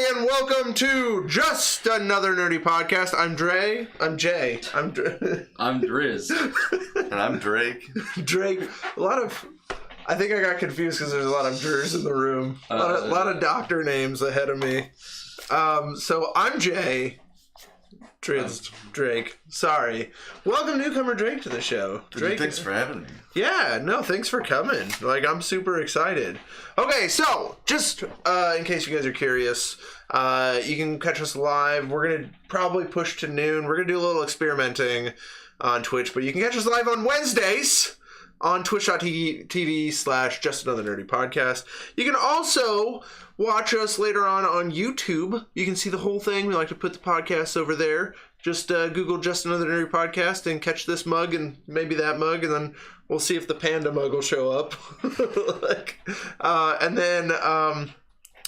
everybody, and welcome to Just Another Nerdy Podcast. I'm Dre. I'm Jay. I'm Driz. And I'm Drake. Drake. I think I got confused because there's a lot of Drs in the room. A lot of doctor names ahead of me. So I'm Jay. Drake. Sorry. Welcome, newcomer Drake, to the show. Drake, thanks for having me. Yeah, no, thanks for coming. I'm super excited. Okay, so, just in case you guys are curious, you can catch us live. We're going to probably push to noon. We're going to do a little experimenting on Twitch, but you can catch us live on Wednesdays on twitch.tv/JustAnotherNerdyPodcast. You can also watch us later on YouTube. You can see the whole thing. We like to put the podcasts over there. Just Google Just Another Nerdy Podcast and catch this mug and maybe that mug, and then we'll see if the panda mug will show up. And then,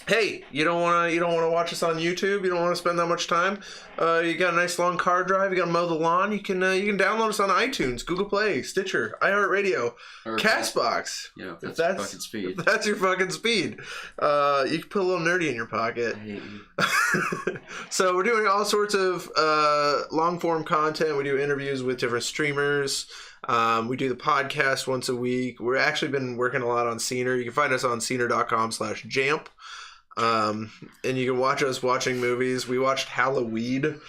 hey, you don't want to watch us on YouTube. You don't want to spend that much time. You got a nice long car drive. You got to mow the lawn. You can download us on iTunes, Google Play, Stitcher, iHeartRadio, Castbox. Yeah, if that's your fucking speed. If that's your fucking speed. You can put a little nerdy in your pocket. I hate you. So we're doing all sorts of long form content. We do interviews with different streamers. We do the podcast once a week. We've actually been working a lot on Scener. You can find us on Scener.com/jamp. And you can watch us watching movies. We watched Halloween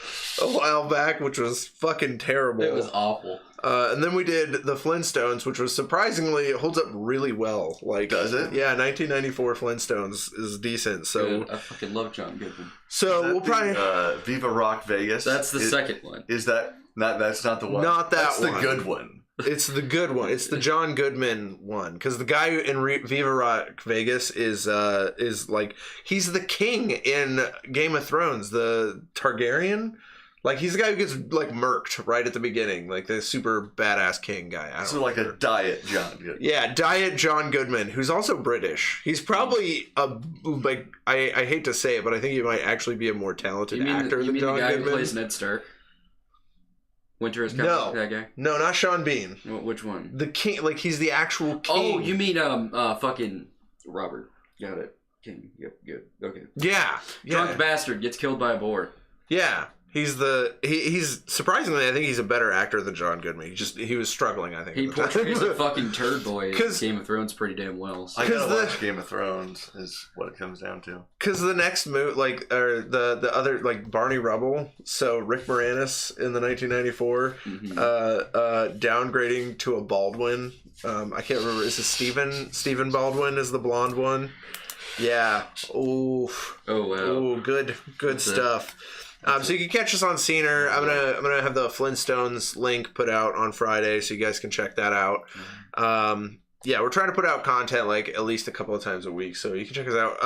a while back, which was fucking terrible. It was awful. And then we did The Flintstones, which was surprisingly, it holds up really well. Does it? Yeah, 1994 Flintstones is decent. So dude, I fucking love John Goodman. So we'll probably Viva Rock Vegas. That's the second one. Is that that's not the one? Not that that's one. That's the good one. It's the good one. It's the John Goodman one, because the guy in Viva Rock Vegas is like, he's the king in Game of Thrones, the Targaryen. Like, he's the guy who gets like murked right at the beginning, like the super badass king guy. So like a diet John Goodman. Yeah, diet John Goodman, who's also British. He's probably I hate to say it, but I think he might actually be a more talented actor than John Goodman. You mean the guy who plays Ned Stark? Winter is coming. No, that guy. No, not Sean Bean. Which one? The king, like he's the actual king. Oh, you mean fucking Robert? Got it. King. Yep. Good. Okay. Yeah. Drunk bastard gets killed by a boar. Yeah. He's surprisingly, I think he's a better actor than John Goodman. He was struggling, I think. He portrays a fucking turd boy in Game of Thrones pretty damn well. So. I gotta watch Game of Thrones is what it comes down to. Because the next move, or the other, like Barney Rubble, so Rick Moranis in the 1994, downgrading to a Baldwin. I can't remember. Is it Stephen Baldwin is the blonde one? Yeah. Ooh. Oh wow. Ooh, good stuff. So you can catch us on Scener. I'm gonna have the Flintstones link put out on Friday, so you guys can check that out. Yeah, we're trying to put out content like at least a couple of times a week, so you can check us out.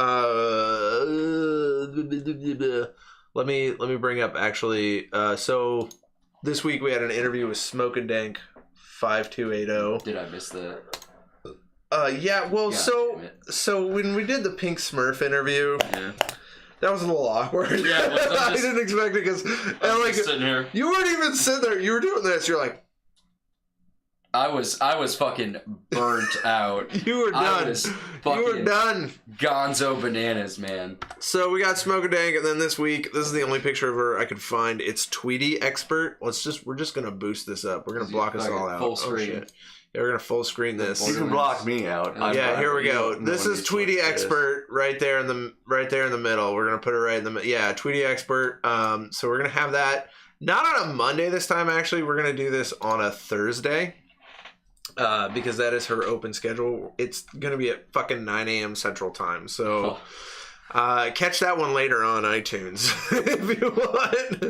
Let me bring up actually. So this week we had an interview with Smoke and Dank 5280. Did I miss that? Yeah. Well, so when we did the Pink Smurf interview. Yeah. That was a little awkward. Yeah, I didn't expect it because sitting here. You weren't even sitting there. You were doing this. You're like, I was fucking burnt out. You were done. You were done. Gonzo bananas, man. So we got Smoke and Dank, and then this week, this is the only picture of her I could find. It's Tweety Expert. We're just gonna boost this up. We're gonna block us all out. Full screen. Oh, shit. Yeah, we're gonna full screen this. You can block me out. Yeah, here we go. This is Tweety Expert right there in the middle. We're gonna put it right in the middle. Yeah, Tweety Expert. So we're gonna have that not on a Monday this time. Actually, we're gonna do this on a Thursday because that is her open schedule. It's gonna be at fucking 9 a.m. Central Time. So. Catch that one later on iTunes if you want,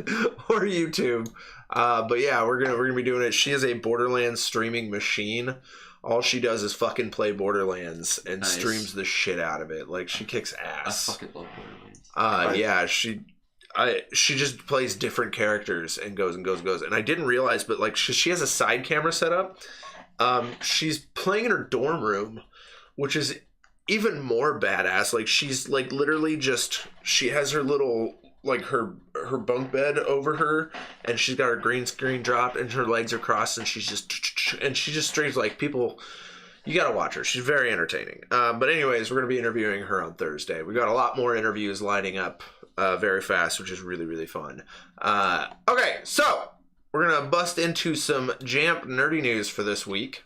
or YouTube. But yeah, we're gonna be doing it. She is a Borderlands streaming machine. All she does is fucking play Borderlands and streams the shit out of it. Like, she kicks ass. I fucking love Borderlands. Yeah, she just plays different characters and goes. And I didn't realize, but like she has a side camera set up. She's playing in her dorm room, which is even more badass. Like, she's like literally just, she has her little, like her bunk bed over her, and she's got her green screen dropped and her legs are crossed, and she just streams like people. You gotta watch her. She's very entertaining. But anyways, we're gonna be interviewing her on Thursday. We got a lot more interviews lining up very fast, which is really, really fun. Okay, so we're going to bust into some Jamp nerdy news for this week.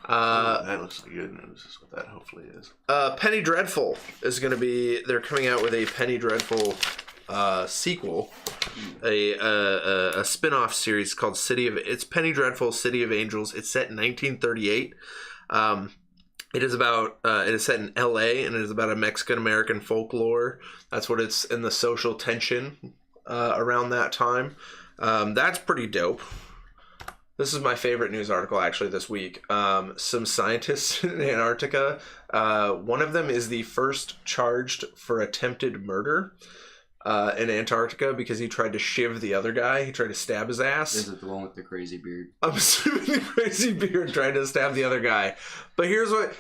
That looks like good news is what that hopefully is. Penny Dreadful is going to be... They're coming out with a Penny Dreadful sequel. A spin-off series called It's Penny Dreadful, City of Angels. It's set in 1938. It is set in LA, and it is about a Mexican-American folklore. That's what it's in, the social tension around that time. That's pretty dope. This is my favorite news article, actually, this week. Some scientists in Antarctica. One of them is the first charged for attempted murder in Antarctica because he tried to shiv the other guy. He tried to stab his ass. Is it the one with the crazy beard? I'm assuming the crazy beard tried to stab the other guy. But here's what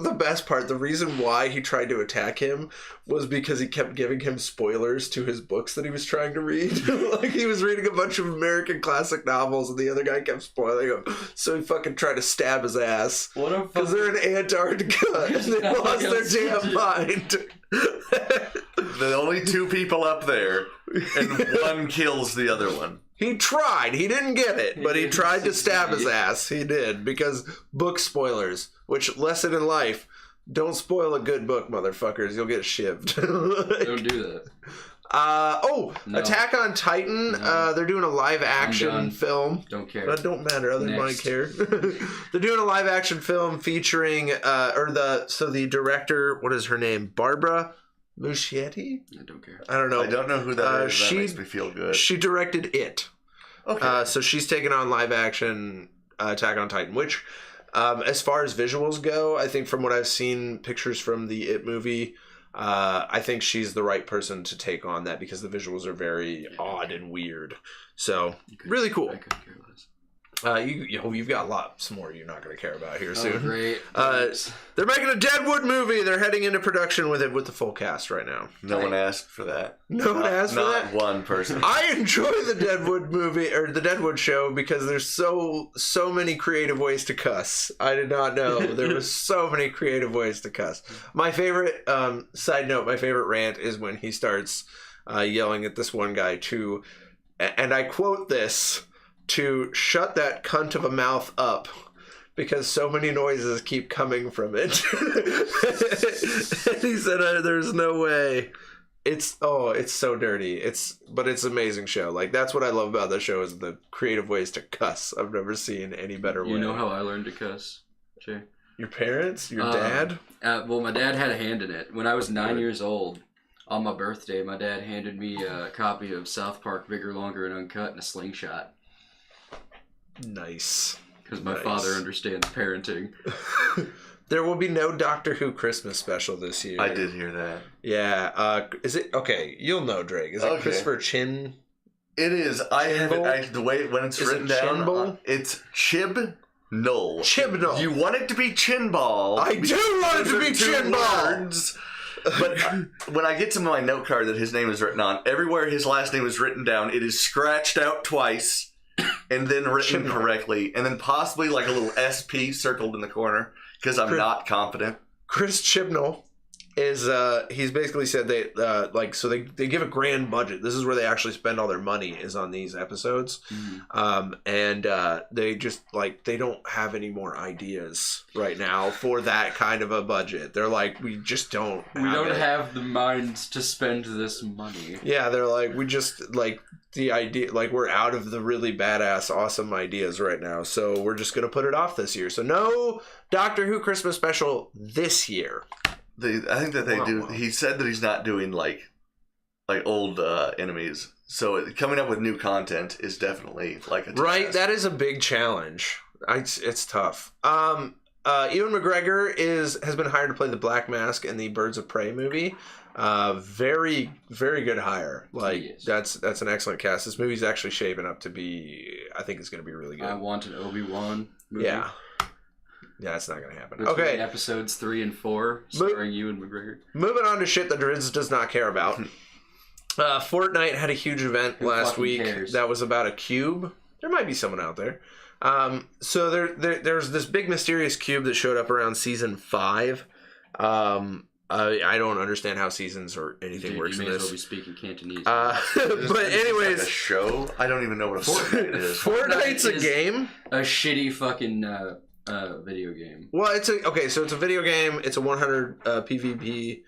the best part. The reason why he tried to attack him was because he kept giving him spoilers to his books that he was trying to read. Like, he was reading a bunch of American classic novels and the other guy kept spoiling them. So he fucking tried to stab his ass. Because they're in Antarctica and they lost their damn mind. The only two people up there, and one kills the other one. He tried. He didn't get it, but he tried to stab his ass. He did, because book spoilers, which, lesson in life, don't spoil a good book, motherfuckers. You'll get shivved. Don't do that. No. Attack on Titan. No. They're doing a live action film. Don't care. That don't matter. Other than might care. They're doing a live action film featuring the director. What is her name? Barbara Muschietti? I don't care. I don't know. I don't know who that is. That makes me feel good. She directed It. Okay. So she's taking on live action Attack on Titan, which, as far as visuals go, I think from what I've seen pictures from the It movie, I think she's the right person to take on that because the visuals are very odd and weird. So, really cool. I couldn't care less. You've got lots more you're not going to care about here soon. Great. They're making a Deadwood movie. They're heading into production with the full cast right now. No one asked for that. No one asked for that? Not one person. I enjoy the Deadwood movie, or the Deadwood show, because there's so many creative ways to cuss. I did not know there was so many creative ways to cuss. My favorite, side note, my favorite rant is when he starts yelling at this one guy and I quote this, to shut that cunt of a mouth up because so many noises keep coming from it. And he said, there's no way. It's so dirty. But it's an amazing show. Like, that's what I love about the show is the creative ways to cuss. I've never seen any better way. You know how I learned to cuss, Jay? Your parents? Your dad? Well, my dad had a hand in it. When I was 9 years old, on my birthday, my dad handed me a copy of South Park Bigger, Longer, and Uncut and a slingshot. Nice. Because my father understands parenting. There will be no Doctor Who Christmas special this year. I did hear that. Yeah. Is it... Okay, you'll know, Drake. Is it Christopher Chin? It is. I have it... the way when it's written down... It's Chibnall. Chibnall. You want it to be Chinball. I do want it to be Chinball! But when I get to my note card that his name is written on, everywhere his last name is written down, it is scratched out twice and then written correctly, and then possibly like a little SP circled in the corner because I'm not confident. Chris Chibnall is he's basically said they they give a grand budget. This is where they actually spend all their money is on these episodes. And they just they don't have any more ideas right now for that kind of a budget. They're like, we just don't have the minds to spend this money. Yeah, they're like, we just the idea, we're out of the really badass awesome ideas right now, so we're just gonna put it off this year. So no Doctor Who Christmas special this year. I think that they do. He said that he's not doing like old enemies. So coming up with new content is definitely a task. Right. That is a big challenge. It's tough. Ewan McGregor has been hired to play the Black Mask in the Birds of Prey movie. Very, very good hire. That's an excellent cast. This movie's actually shaping up to be. I think it's going to be really good. I want an Obi-Wan movie. Yeah. Yeah, it's not going to happen. Between episodes 3 and 4, starring Ewan McGregor. Moving on to shit that Driz does not care about. Fortnite had a huge event last week that was about a cube. There might be someone out there. So there's this big mysterious cube that showed up around season 5. I don't understand how seasons or anything works in You may as this. well be speaking Cantonese. But anyways, like a show. I don't even know what a Fortnite is. Fortnite's a game. A shitty fucking video game. Well, it's a video game. It's a 100 PvP,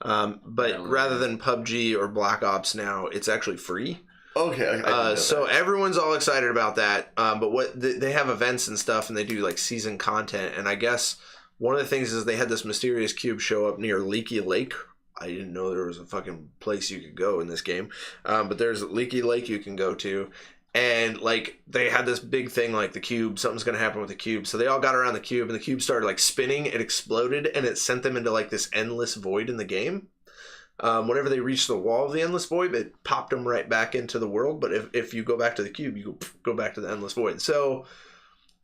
but rather than PUBG or Black Ops now, it's actually free. Okay. So everyone's all excited about that. But what they have events and stuff, and they do like season content. And I guess one of the things is they had this mysterious cube show up near Leaky Lake. I didn't know there was a fucking place you could go in this game, but there's Leaky Lake you can go to. And like they had this big thing like the cube, something's gonna happen with the cube. So they all got around the cube, and the cube started like spinning. It exploded, and it sent them into like this endless void in the game. Whenever they reached the wall of the endless void, it popped them right back into the world. But if you go back to the cube, you go back to the endless void. So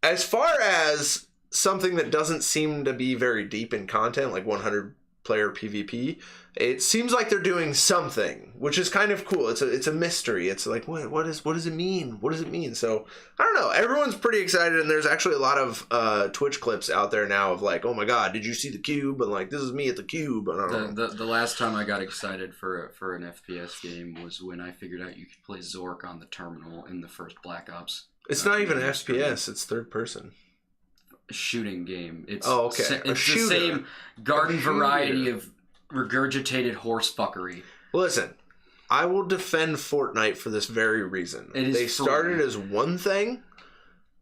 as far as something that doesn't seem to be very deep in content, like 100 player PvP, it seems like they're doing something, which is kind of cool. It's a mystery. It's like what does it mean? What does it mean? So I don't know. Everyone's pretty excited, and there's actually a lot of Twitch clips out there now of like, oh my god, did you see the cube? And like, this is me at the cube. And I don't know. The last time I got excited for an FPS game was when I figured out you could play Zork on the terminal in the first Black Ops. It's not even FPS. It's third person. Shooting game. It's okay. It's the same garden variety of regurgitated horse fuckery. Listen, I will defend Fortnite for this very reason. They started as one thing,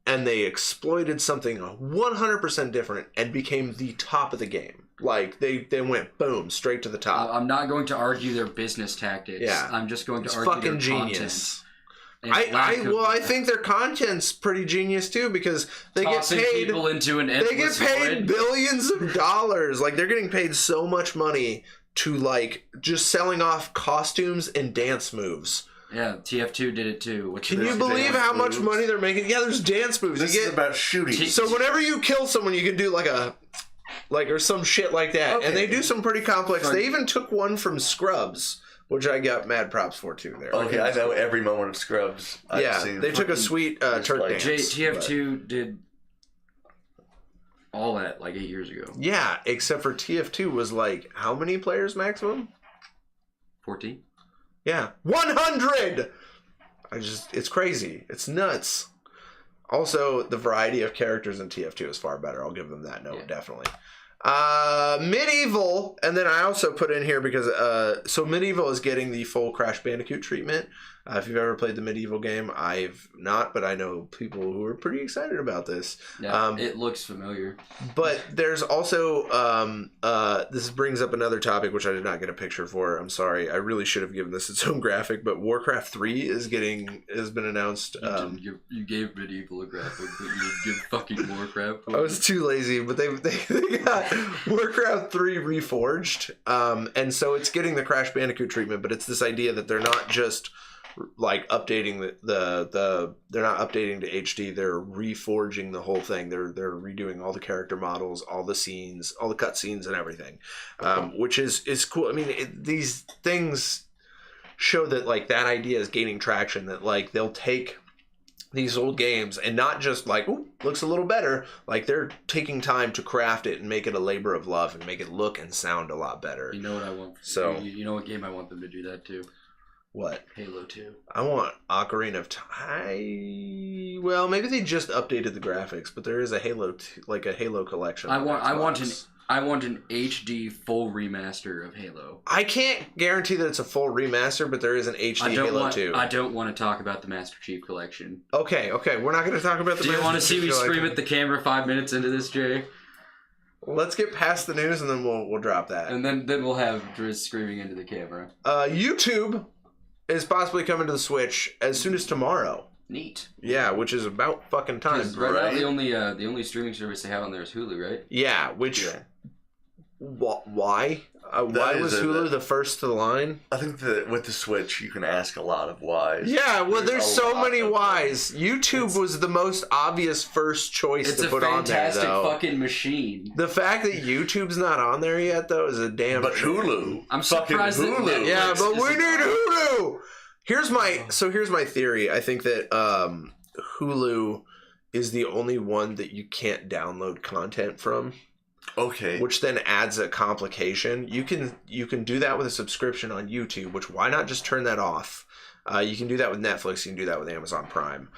and they exploited something 100% different and became the top of the game. Like they went boom straight to the top. I'm not going to argue their business tactics. Yeah, I'm just going to it's argue fucking their genius. Content. I think their content's pretty genius too, because they get paid people into an endless they get paid void. billions of dollars. Like they're getting paid so much money to like just selling off costumes and dance moves. Yeah, TF2 did it too. Can you believe how much money they're making? Yeah, there's dance moves. This is about shooting. So whenever you kill someone, you can do like or some shit like that, and they do some pretty complex. They even took one from Scrubs, which I got mad props for too. There. Okay, I know every moment of Scrubs. They took a sweet Turk dance. TF2 did all that like 8 years ago. Yeah, except for TF2 was like how many players maximum? 14. Yeah, 100. It's crazy. It's nuts. Also, the variety of characters in TF2 is far better. I'll give them that note, definitely. Midevil, and then I also put in here because so Midevil is getting the full Crash Bandicoot treatment. If you've ever played the Midevil game, I've not, but I know people who are pretty excited about this. Yeah, it looks familiar. But there's also this brings up another topic which I did not get a picture for. I'm sorry, I really should have given this its own graphic. But Warcraft 3 has been announced. You gave Midevil a graphic, but you didn't give fucking Warcraft. I was too lazy, but they got Warcraft 3 reforged, and so it's getting the Crash Bandicoot treatment. But it's this idea that they're not just like updating they're not updating to HD, they're reforging the whole thing. They're redoing all the character models, all the scenes, all the cutscenes and everything, which is cool. I mean, these things show that like that idea is gaining traction, that like they'll take these old games and not just like, ooh, looks a little better. Like they're taking time to craft it and make it a labor of love and make it look and sound a lot better. You know what I want? So you know what game I want them to do that too? What? Halo 2. I want Ocarina of Time. Well, maybe they just updated the graphics, but there is a Halo 2, like a Halo collection. I want an HD full remaster of Halo. I can't guarantee that it's a full remaster, but there is an HD Halo 2. I don't want to talk about the Master Chief Collection. Okay, we're not going to talk about the. Do you want to see me scream at the camera 5 minutes into this, Jay? Let's get past the news and then we'll drop that. And then we'll have Driz screaming into the camera. YouTube is possibly coming to the Switch as soon as tomorrow. Neat. Yeah, which is about fucking time. Right now, the only streaming service they have on there is Hulu, right? Yeah, which... Why? Why was Hulu the first to the line? I think that with the Switch, you can ask a lot of whys. Yeah, well, there's so many whys. YouTube was the most obvious first choice to put on there, though. It's a fantastic fucking machine. The fact that YouTube's not on there yet, though, is a damn... But Hulu. I'm surprised that Hulu. Yeah, but we need Hulu! Here's my theory. I think that Hulu is the only one that you can't download content from. Okay. Which then adds a complication. You can do that with a subscription on YouTube, which why not just turn that off? You can do that with Netflix. You can do that with Amazon Prime.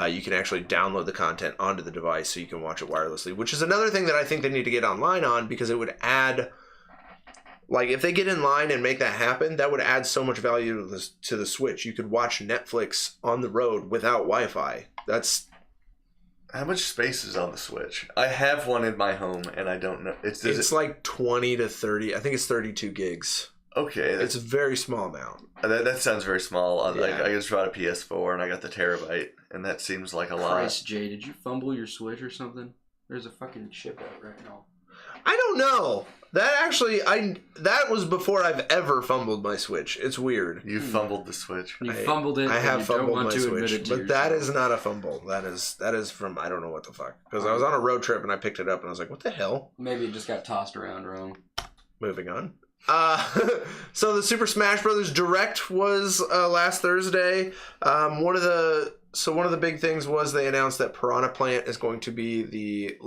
You can actually download the content onto the device so you can watch it wirelessly, which is another thing that I think they need to get online on, because it would add, like, if they get in line and make that happen, that would add so much value to the Switch. You could watch Netflix on the road without Wi-Fi. That's... How much space is on the Switch? I have one in my home, and I don't know. It's like 20 to 30. I think it's 32 gigs. Okay. It's a very small amount. That sounds very small. Yeah. Like, I just bought a PS4, and I got the terabyte, and that seems like a lot. Christ, Jay, did you fumble your Switch or something? There's a fucking chip out right now. I don't know. That actually, that was before I've ever fumbled my Switch. It's weird. You fumbled the Switch. You fumbled it. I have you fumbled don't want my to Switch, admit it to but that yourself. is not a fumble. That is from I don't know what the fuck. Because I was on a road trip and I picked it up and I was like, what the hell? Maybe it just got tossed around wrong. Moving on. So the Super Smash Brothers Direct was last Thursday. One of the big things was they announced that Piranha Plant is going to be the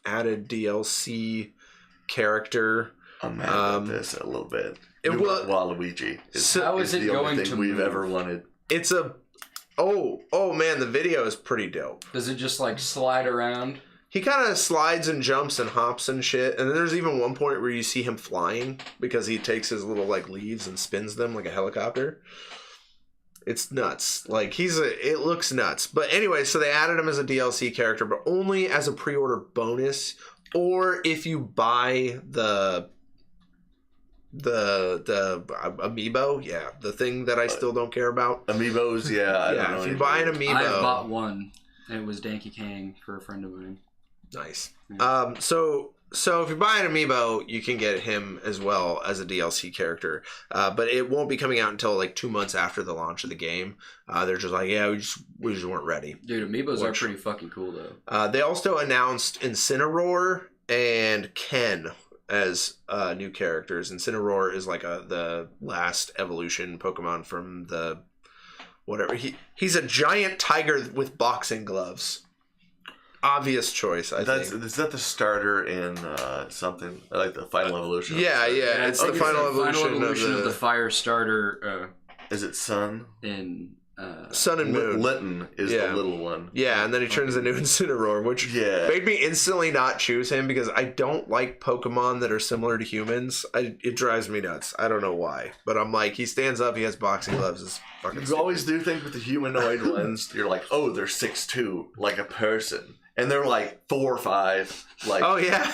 added DLC character. I'm mad about this a little bit. Waluigi How is it the going only to thing we've move? ever wanted. It's a oh man, the video is pretty dope. Does it just like slide around? He kind of slides and jumps and hops and shit. And then there's even one point where you see him flying because he takes his little like leaves and spins them like a helicopter. It's nuts. Like it looks nuts. But anyway, so they added him as a DLC character, but only as a pre-order bonus, or if you buy the amiibo, yeah, the thing that I still don't care about. Amiibos, yeah. I don't know if you buy an amiibo, I bought one, and it was Danky Kang for a friend of mine. nice. Yeah. So if you buy an amiibo, you can get him as well as a DLC character, but it won't be coming out until like 2 months after the launch of the game. They're just like, yeah, we just weren't ready. Dude, amiibos are pretty fucking cool though. They also announced Incineroar and Ken as new characters. Incineroar is like the last evolution Pokemon from the whatever. He's a giant tiger with boxing gloves. Obvious choice, I think. Is that the starter in something like the final evolution? Yeah, it's the final evolution of the fire starter. Is it Sun? In Sun and Moon. Litten is the little one. Yeah, and then he turns into Incineroar, which made me instantly not choose him because I don't like Pokemon that are similar to humans. It drives me nuts. I don't know why, but I'm like, he stands up, he has boxing gloves. It's fucking You stupid. always do think with the humanoid ones, you're like, oh, they're 6'2", like a person. And they're like 4 or 5. Like, oh yeah.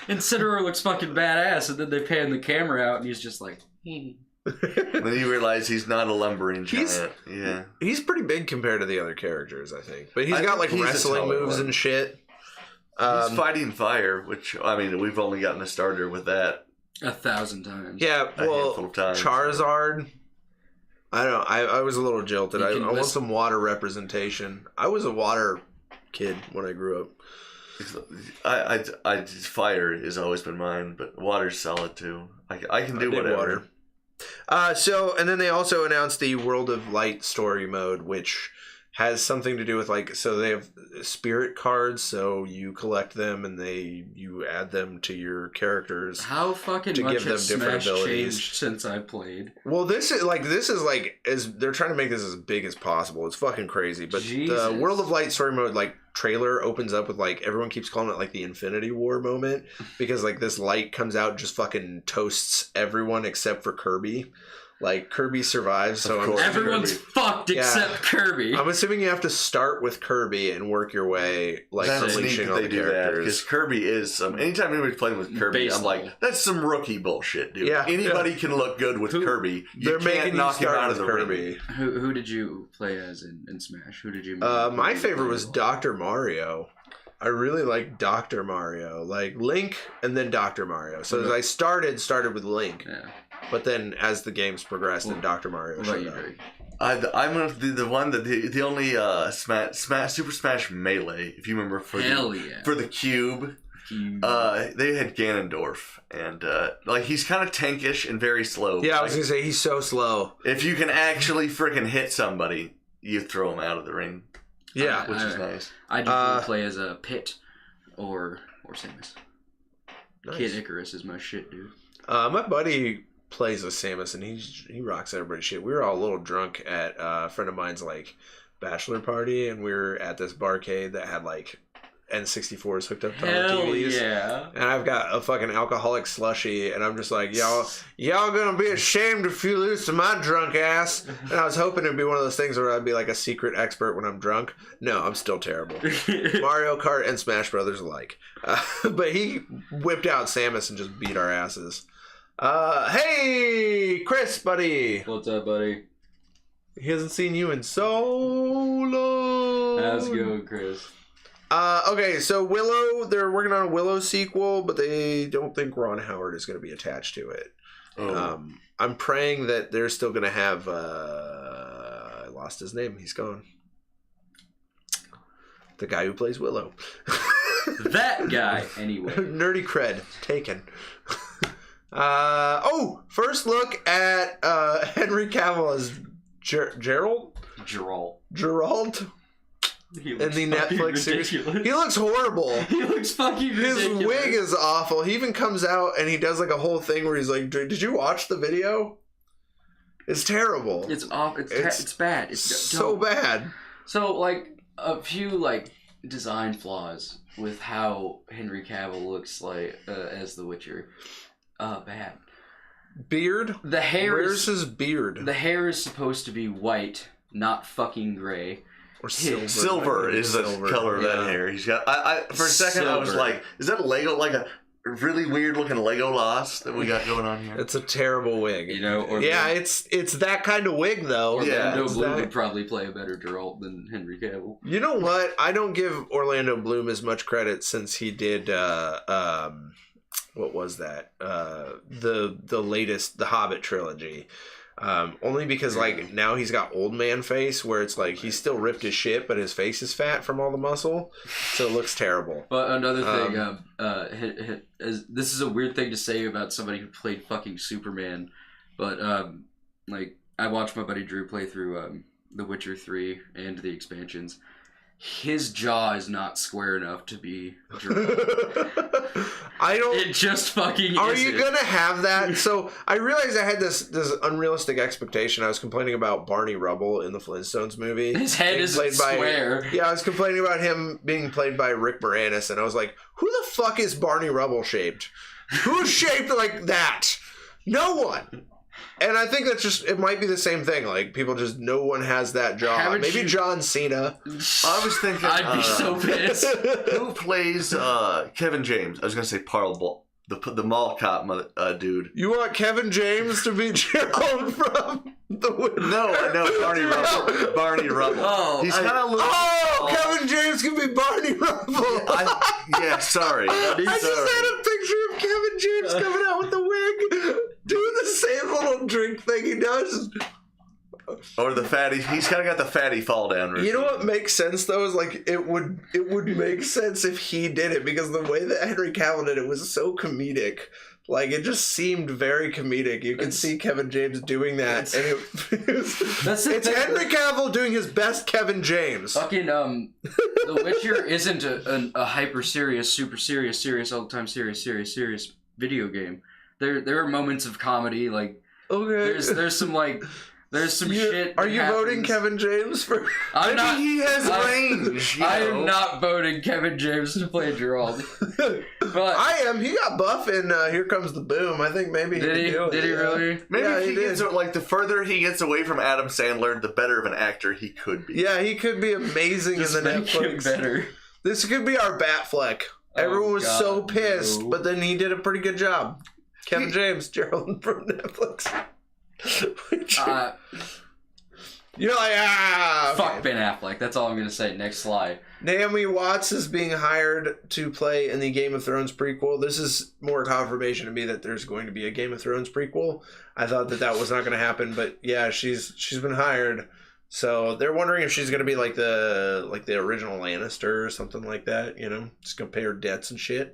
Incineroar looks fucking badass, and then they pan the camera out, and he's just like. and then you realize he's not a lumbering giant. He's pretty big compared to the other characters, I think. But he's got like think he's a wrestling taller moves one. and shit. He's fighting fire, which, I mean, we've only gotten a starter with that 1,000 times. Yeah, well, handful of times. Charizard. I don't know. I was a little jilted. I want list- some water representation. I was a water kid when I grew up. Fire has always been mine, but water's solid too. I can do whatever. And then they also announced the World of Light story mode, which has something to do with so they have spirit cards, so you collect them and you add them to your characters. How fucking to much give them has different Smash abilities. changed since I played? Well, this is as they're trying to make this as big as possible. It's fucking crazy. But Jesus. the World of Light story mode trailer opens up with everyone keeps calling it the Infinity War moment because this light comes out and just fucking toasts everyone except for Kirby. Kirby survives, so Everyone's fucked except Kirby. I'm assuming you have to start with Kirby and work your way That's neat unleashing that all they the do that characters. because Kirby is anytime anybody's playing with Kirby, Base I'm like, level. that's some rookie bullshit, dude. Yeah, Anybody can look good with Kirby. They're You making can't you knock him start out of with the Kirby. ring. Who did you play as in Smash? Who did you? My favorite was Dr. Mario. I really like Dr. Mario, Link and then Dr. Mario. So as I started with Link, but then as the games progressed, and Dr. Mario showed up. I'm the one that the only Super Smash Melee, if you remember for the Cube. They had Ganondorf, and he's kind of tankish and very slow. Yeah, I was gonna say he's so slow. If you can actually freaking hit somebody, you throw him out of the ring. Yeah, which is nice. I just play as a Pit or or Samus. Nice. Kid Icarus is my shit, dude. My buddy plays with Samus, and he rocks everybody's shit. We were all a little drunk at a friend of mine's like bachelor party, and we were at this barcade that had like N64s hooked up to all the TVs. Yeah. And I've got a fucking alcoholic slushie, and I'm just like, y'all gonna be ashamed if you lose to my drunk ass. And I was hoping it'd be one of those things where I'd be like a secret expert when I'm drunk. No, I'm still terrible. Mario Kart and Smash Brothers alike. But he whipped out Samus and just beat our asses. Hey, Chris, buddy. What's up, buddy? He hasn't seen you in so long. How's it going, Chris? Okay, so Willow, they're working on a Willow sequel, but they don't think Ron Howard is going to be attached to it. Oh. I'm praying that they're still going to have, I lost his name. He's gone. The guy who plays Willow. That guy, anyway. Nerdy cred. Taken. First look at Henry Cavill as Gerald? Gerald? He in the Netflix series. He ridiculous. looks horrible. He looks fucking ridiculous. His wig is awful. He even comes out and he does like a whole thing where he's like, did you watch the video? It's terrible. It's awful. It's bad. It's so bad. So, like, a few, like, design flaws with how Henry Cavill looks like as the Witcher. Bad. Beard? The hair Where's his beard? The hair is supposed to be white, not fucking gray. Or silver. Silver is the color of that hair. He's got. I for a second I was like, is that a Lego? Like a really weird looking Lego loss that we got going on here. It's a terrible wig. You know. Or it's that kind of wig though. Orlando Bloom would probably play a better Geralt than Henry Cavill. You know what? I don't give Orlando Bloom as much credit since he did. What was that? The latest, the Hobbit trilogy. Only because like now he's got old man face where it's like he's still ripped as shit, but his face is fat from all the muscle, so it looks terrible. But another thing, this is a weird thing to say about somebody who played fucking Superman, but like I watched my buddy Drew play through The Witcher 3 and the expansions. His jaw is not square enough to be It just fucking Are isn't. you gonna have that? So I realized I had this unrealistic expectation. I was complaining about Barney Rubble in the Flintstones movie. His head isn't square. Yeah, I was complaining about him being played by Rick Moranis, and I was like, who the fuck is Barney Rubble shaped? Who's shaped like that? No one. And I think that's just, it might be the same thing. Like, people just, no one has that jaw. Maybe John Cena. I was thinking... I'd be so pissed. Who plays Kevin James? I was going to say Parle, the mall cop dude. You want Kevin James to be Gerald from The Witcher? No, Barney Rubble. Barney Rubble. Oh, he's kind of little... Kevin James can be Barney Rubble. Sorry. I just had a picture of Kevin James coming out with the wig, doing the same little drink thing he does. Or the fatty. He's kind of got the fatty fall down routine. You know what makes sense though is like it would make sense if he did it, because the way that Henry Cavill did it was so comedic. Like, it just seemed very comedic. You can see Kevin James doing that, and it's Henry Cavill doing his best Kevin James. Fucking The Witcher isn't a hyper serious, super serious all the time serious video game. There are moments of comedy, like there's some like. There's some shit. Are you voting Kevin James for? Maybe he has range. I am not voting Kevin James to play Gerald. But I am. He got buff in Here Comes the Boom. I think maybe did he really? Maybe he gets like the further he gets away from Adam Sandler, the better of an actor he could be. Yeah, he could be amazing in the Netflix. Better. This could be our Batfleck. Everyone was so pissed, but then he did a pretty good job. Kevin James, Gerald from Netflix. You're like, fuck Ben Affleck. That's all I'm gonna say. Next slide. Naomi Watts is being hired to play in the Game of Thrones prequel. This is more confirmation to me that there's going to be a Game of Thrones prequel. I thought that was not going to happen, but yeah, she's been hired. So they're wondering if she's going to be like the original Lannister or something like that. You know, just gonna pay her debts and shit.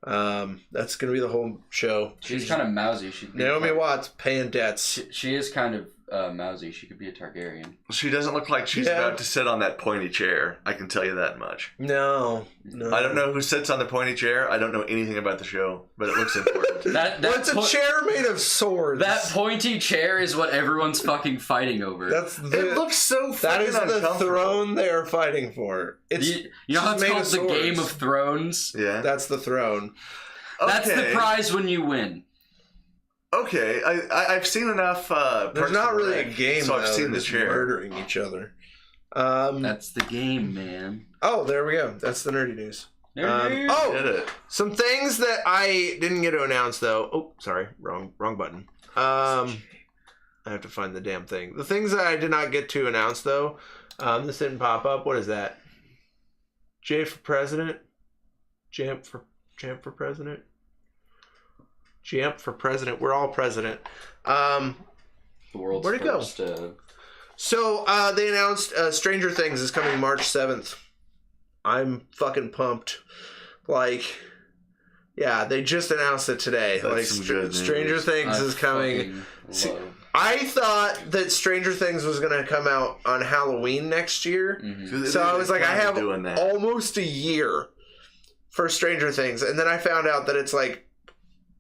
That's gonna be the whole show. She's kind of mousy. Naomi Watts paying debts. She is kind of Mousy. She could be a Targaryen. She doesn't look like she's about to sit on that pointy chair. I can tell you that much. No. I don't know who sits on the pointy chair. I don't know anything about the show, but it looks important. It's a chair made of swords. That pointy chair is what everyone's fucking fighting over. It looks so fucking uncomfortable. That is the throne they are fighting for. You know how it's called the Game of Thrones? Yeah. That's the throne. That's the prize when you win. Okay, I've seen enough. There's not really a game, so I've seen the chair murdering each other. That's the game, man. Oh, there we go. That's the nerdy news. Some things that I didn't get to announce though. Oh, sorry, wrong button. I have to find the damn thing. The things that I did not get to announce though. This didn't pop up. What is that? J for president. Champ for president. Champ for president. We're all president. The world's where'd it first, go? So they announced Stranger Things is coming March 7th. I'm fucking pumped. Like, yeah, they just announced it today. That's like, Stranger Things is coming. I thought that Stranger Things was going to come out on Halloween next year. Mm-hmm. So I was like, I have almost a year for Stranger Things. And then I found out that it's like,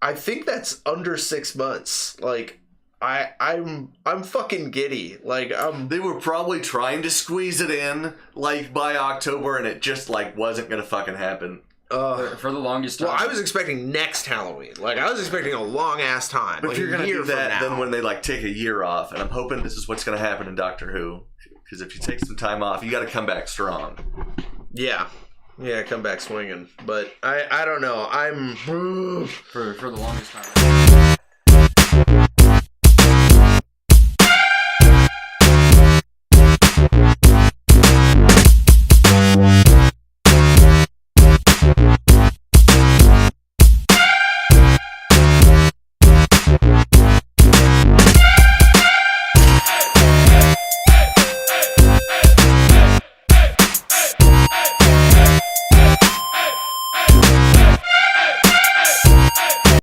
I think that's under 6 months. Like, I'm fucking giddy. Like, they were probably trying to squeeze it in like by October, and it just like wasn't gonna fucking happen. For the longest time. Well, I was expecting next Halloween. Like, I was expecting a long ass time. But like, if you're gonna do that, then then when they like take a year off, and I'm hoping this is what's gonna happen in Doctor Who, because if you take some time off, you got to come back strong. Yeah, come back swinging. But I don't know. I'm for the longest time.